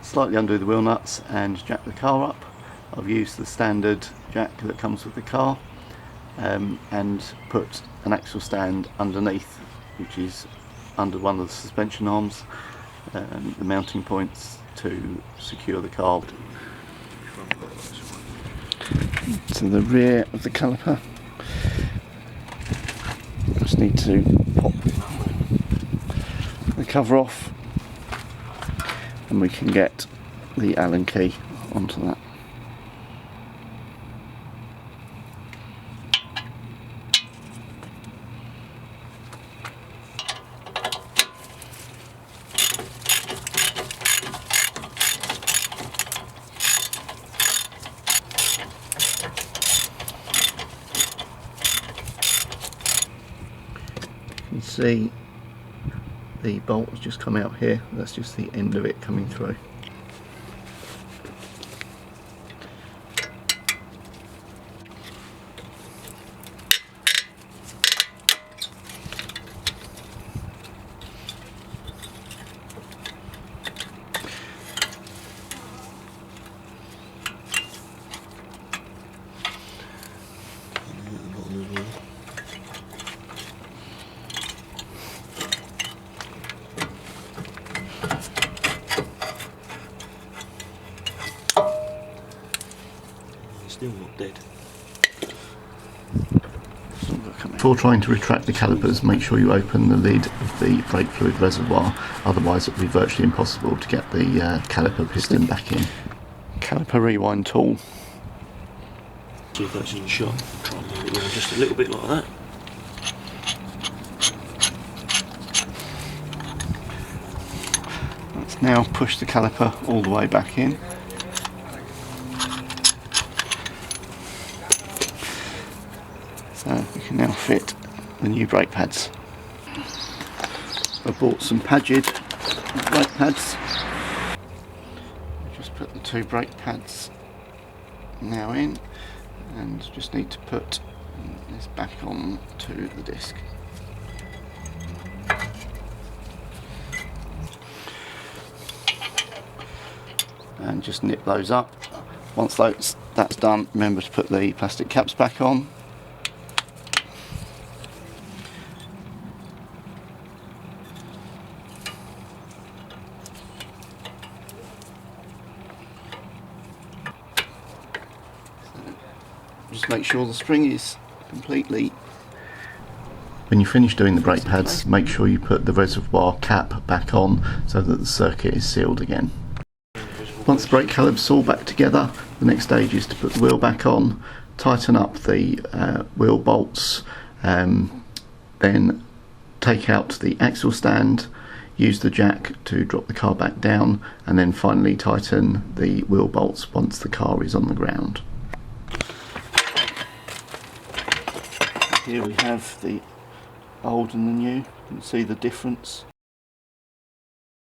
slightly undo the wheel nuts and jack the car up. I've used the standard jack that comes with the car and put an axle stand underneath, which is under one of the suspension arms, the mounting points to secure the car to the rear of the caliper. Just need to pop the cover off and we can get the Allen key onto that. You can see the bolt has just come out here. That's just the end of it coming through. Still not dead. Before trying to retract the calipers, make sure you open the lid of the brake fluid reservoir, otherwise it will be virtually impossible to get the caliper piston back in. Caliper rewind tool. See if that's in shot. Try and move it around just a little bit like that. Let's now push the caliper all the way back in. So we can now fit the new brake pads. I bought some Pagid brake pads. Just put the two brake pads now in and just need to put this back on to the disc. And just nip those up. Once that's done, remember to put the plastic caps back on. Just make sure the spring is completely... When you finish doing the brake pads, make sure you put the reservoir cap back on so that the circuit is sealed again. Once the brake calipers all back together, the next stage is to put the wheel back on, tighten up the wheel bolts, then take out the axle stand, use the jack to drop the car back down, and then finally tighten the wheel bolts once the car is on the ground. Here we have the old and the new. You can see the difference.